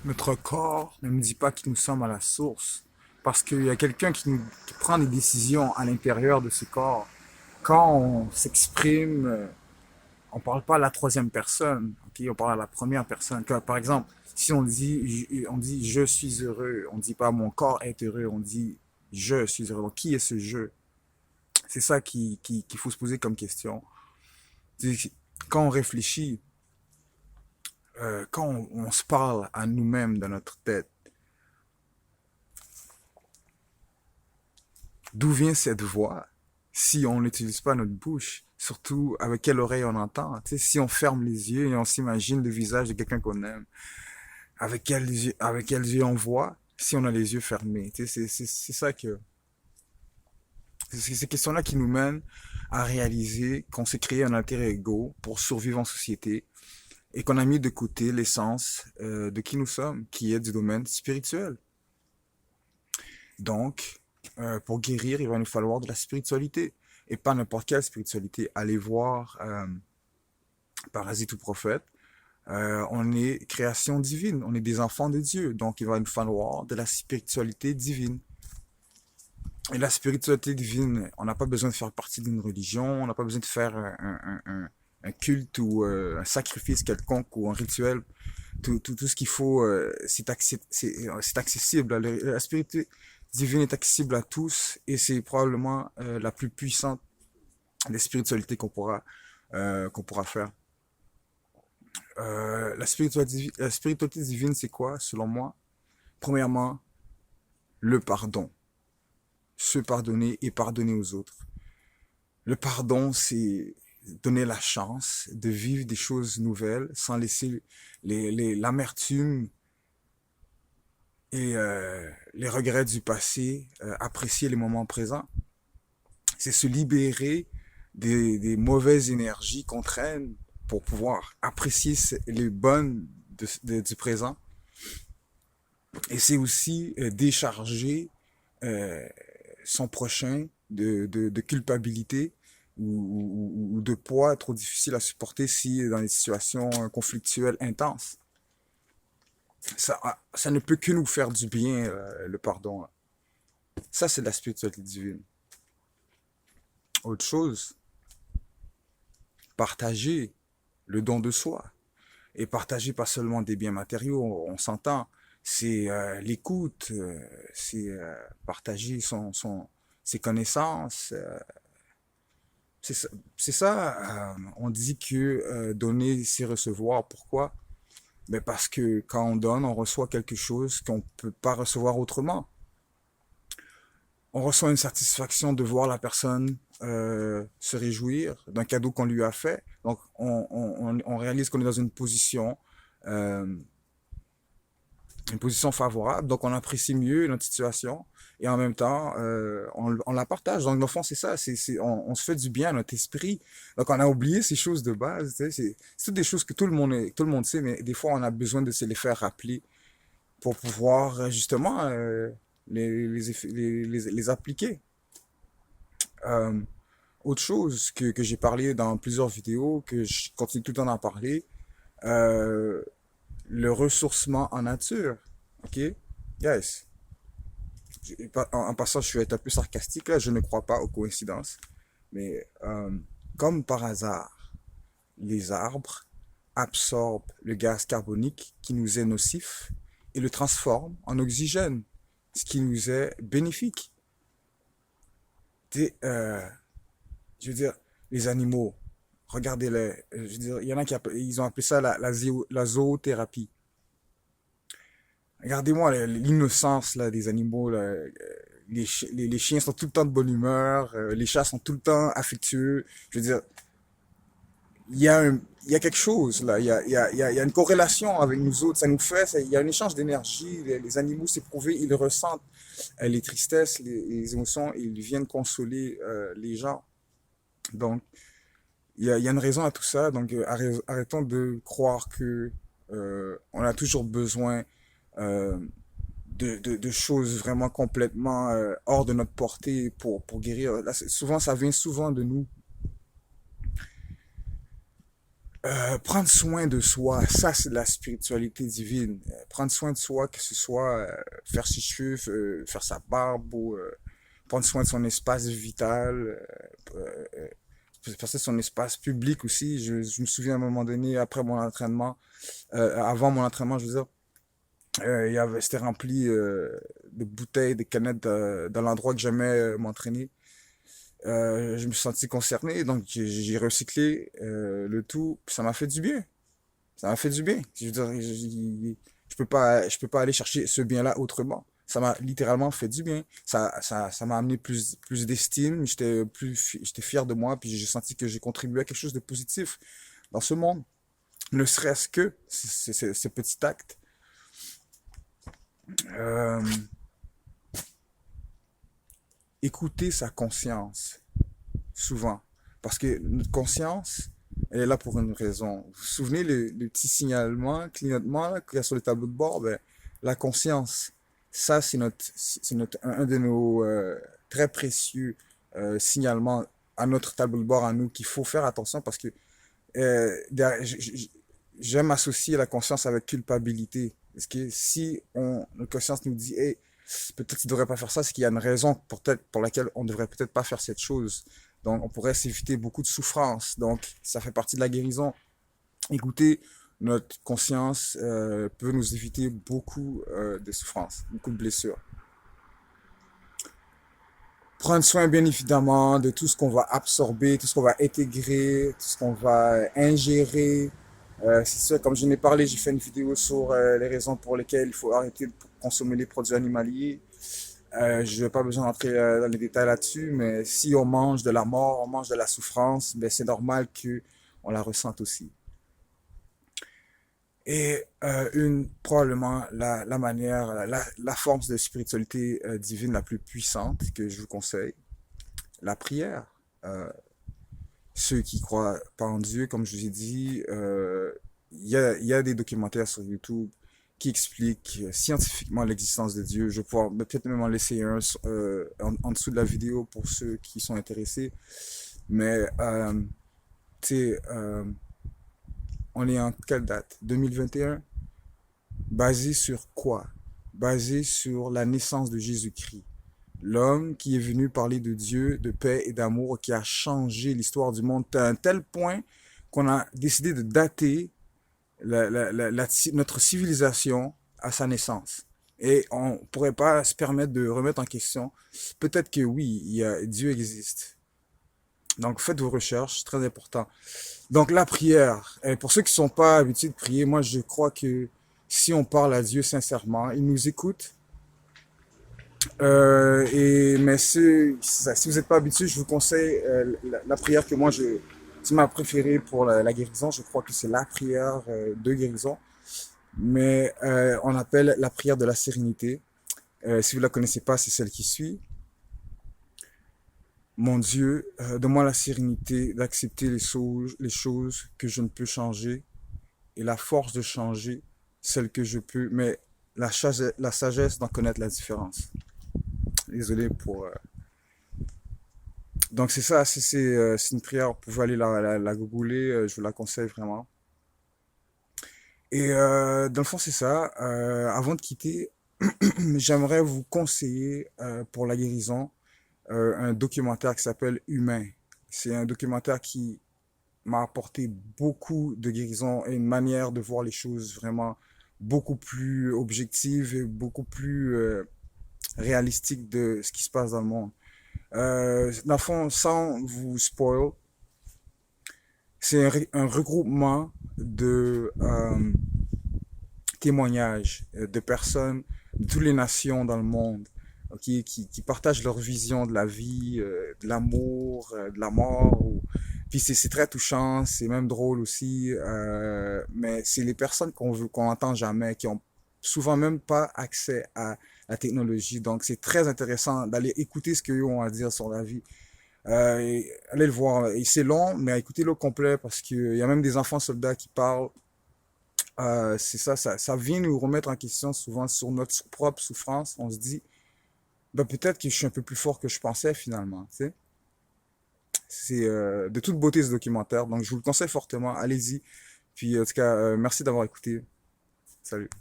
Notre corps ne nous dit pas qui nous sommes à la source, parce qu'il y a quelqu'un qui prend des décisions à l'intérieur de ce corps. Quand on s'exprime, on parle pas à la troisième personne, ok? On parle à la première personne. Par exemple, si on dit je suis heureux, on dit pas mon corps est heureux, on dit je suis heureux. Donc, qui est ce je? C'est ça qu'il faut se poser comme question. Quand on réfléchit, quand on se parle à nous-mêmes dans notre tête, d'où vient cette voix si on n'utilise pas notre bouche? Surtout avec quelle oreille on entend. Tu sais, si on ferme les yeux et on s'imagine le visage de quelqu'un qu'on aime, avec quels yeux on voit si on a les yeux fermés. Tu sais, c'est ça que... C'est ces questions-là qui nous mènent à réaliser qu'on s'est créé un alter ego pour survivre en société et qu'on a mis de côté l'essence de qui nous sommes, qui est du domaine spirituel. Donc, pour guérir, il va nous falloir de la spiritualité. Et pas n'importe quelle spiritualité. Allez voir Parasite ou Prophète. On est création divine. On est des enfants de Dieu. Donc, il va nous falloir de la spiritualité divine. Et la spiritualité divine, on n'a pas besoin de faire partie d'une religion. On n'a pas besoin de faire un culte ou un sacrifice quelconque ou un rituel. Tout ce qu'il faut, c'est accessible. La spiritualité divine est accessible à tous et c'est probablement la plus puissante des spiritualités qu'on pourra faire. La spiritualité divine, c'est quoi, selon moi? Premièrement, le pardon. Se pardonner et pardonner aux autres. Le pardon, c'est donner la chance de vivre des choses nouvelles sans laisser l'amertume et les regrets du passé, apprécier les moments présents. C'est se libérer des mauvaises énergies qu'on traîne pour pouvoir apprécier les bonnes du présent. Et c'est aussi décharger euh, son prochain de culpabilité ou de poids trop difficile à supporter si dans des situations conflictuelles intenses. Ça ne peut que nous faire du bien, le pardon. Ça, c'est de la spiritualité divine. Autre chose, partager le don de soi. Et partager pas seulement des biens matériaux, on s'entend, c'est l'écoute, c'est partager ses connaissances. C'est ça, on dit que donner, c'est recevoir. Pourquoi? Mais parce que quand on donne, on reçoit quelque chose qu'on ne peut pas recevoir autrement. On reçoit une satisfaction de voir la personne se réjouir d'un cadeau qu'on lui a fait. Donc, on réalise qu'on est dans euh, une position favorable. Donc, on apprécie mieux notre situation et en même temps, on la partage. Donc, dans le fond, c'est ça. On se fait du bien à notre esprit. Donc, on a oublié ces choses de base. Tu sais, c'est toutes des choses que tout le monde sait, mais des fois, on a besoin de se les faire rappeler pour pouvoir justement les appliquer. Euh, Autre chose que j'ai parlé dans plusieurs vidéos, que je continue tout le temps d'en parler, euh, le ressourcement en nature. OK? Yes. En passant, je vais être un peu sarcastique là, je ne crois pas aux coïncidences. Mais comme par hasard, les arbres absorbent le gaz carbonique qui nous est nocif et le transforment en oxygène, ce qui nous est bénéfique. Je veux dire, les animaux, regardez-les. Je veux dire, il y en a ils ont appelé ça la zoothérapie. Regardez-moi l'innocence là, des animaux. Là. Les chiens sont tout le temps de bonne humeur. Les chats sont tout le temps affectueux. Je veux dire, il y a quelque chose là. Il y a une corrélation avec nous autres. Ça nous fait, il y a un échange d'énergie. Les animaux, c'est prouvé, ils ressentent les tristesses, les émotions, et ils viennent consoler les gens. Donc, il y a une raison à tout ça. Donc, arrêtons de croire que on a toujours besoin euh, de choses vraiment complètement hors de notre portée pour guérir. Là, souvent, ça vient souvent de nous. Prendre soin de soi, ça c'est de la spiritualité divine. Prendre soin de soi, que ce soit faire ses cheveux, faire sa barbe ou prendre soin de son espace vital, faire son espace public aussi. Je me souviens à un moment donné, après mon entraînement, avant mon entraînement, je veux dire, c'était rempli de bouteilles, de canettes dans l'endroit que j'aimais m'entraîner. Je me suis senti concerné, donc j'ai recyclé le tout, puis ça m'a fait du bien. Ça m'a fait du bien. Je veux dire, je peux pas aller chercher ce bien-là autrement. Ça m'a littéralement fait du bien. Ça m'a amené plus d'estime. J'étais fier de moi, puis j'ai senti que j'ai contribué à quelque chose de positif dans ce monde. Ne serait-ce que ce petit acte. Euh, Écouter sa conscience, souvent. Parce que notre conscience, elle est là pour une raison. Vous vous souvenez le petit signalement, clignotement là, qu'il y a sur le tableau de bord? Ben, la conscience, ça, un de nos très précieux signalements à notre tableau de bord, à nous, qu'il faut faire attention parce que j'aime associer la conscience avec culpabilité. Parce que si notre conscience nous dit, hey, peut-être tu devrais pas faire ça, c'est qu'il y a une raison pour laquelle on devrait peut-être pas faire cette chose. Donc, on pourrait s'éviter beaucoup de souffrance. Donc, ça fait partie de la guérison. Écoutez, notre conscience peut nous éviter beaucoup de souffrance, beaucoup de blessures. Prendre soin, bien évidemment, de tout ce qu'on va absorber, tout ce qu'on va intégrer, tout ce qu'on va ingérer. C'est ça, comme je n'ai parlé, j'ai fait une vidéo sur les raisons pour lesquelles il faut arrêter de consommer les produits animaliers. Je n'ai pas besoin d'entrer dans les détails là-dessus, mais si on mange de la mort, on mange de la souffrance, ben c'est normal que on la ressente aussi. Et probablement la manière, la forme de spiritualité divine la plus puissante que je vous conseille, la prière. Ceux qui croient pas en Dieu, comme je vous ai dit, il y a des documentaires sur YouTube qui expliquent scientifiquement l'existence de Dieu. Je vais pouvoir peut-être même en laisser un en dessous de la vidéo pour ceux qui sont intéressés. Mais, tu sais, on est en quelle date? 2021? Basé sur quoi? Basé sur la naissance de Jésus-Christ. L'homme qui est venu parler de Dieu, de paix et d'amour, qui a changé l'histoire du monde à un tel point qu'on a décidé de dater notre civilisation à sa naissance. Et on pourrait pas se permettre de remettre en question. Peut-être que oui, Dieu existe. Donc faites vos recherches, c'est très important. Donc la prière, et pour ceux qui sont pas habitués de prier, moi je crois que si on parle à Dieu sincèrement, il nous écoute. Mais si vous n'êtes pas habitué, je vous conseille la prière que c'est ma préférée pour la guérison. Je crois que c'est la prière de guérison, mais on appelle la prière de la sérénité. Si vous la connaissez pas, c'est celle qui suit. Mon Dieu, donne-moi la sérénité d'accepter les choses que je ne peux changer et la force de changer celles que je peux, mais la sagesse d'en connaître la différence. Désolé pour. Donc c'est ça, c'est une prière. Vous pouvez aller la googler, je vous la conseille vraiment. Et dans le fond, c'est ça. Avant de quitter, j'aimerais vous conseiller pour la guérison un documentaire qui s'appelle Humain. C'est un documentaire qui m'a apporté beaucoup de guérison et une manière de voir les choses vraiment beaucoup plus objective et beaucoup plus réalistique de ce qui se passe dans le monde. Dans le fond, sans vous spoil, c'est un regroupement de témoignages de personnes de toutes les nations dans le monde, okay, qui partagent leur vision de la vie, de l'amour, de la mort. Puis c'est très touchant, c'est même drôle aussi, mais c'est les personnes qu'on entend jamais, qui ont souvent même pas accès à la technologie. Donc c'est très intéressant d'aller écouter ce qu'ils ont à dire sur la vie. Allez le voir. Et c'est long, mais écoutez-le au complet parce qu'il y a même des enfants soldats qui parlent. C'est ça vient nous remettre en question souvent sur notre propre souffrance. On se dit, ben peut-être que je suis un peu plus fort que je pensais finalement. Tu sais? C'est de toute beauté ce documentaire. Donc je vous le conseille fortement. Allez-y. Puis en tout cas, merci d'avoir écouté. Salut.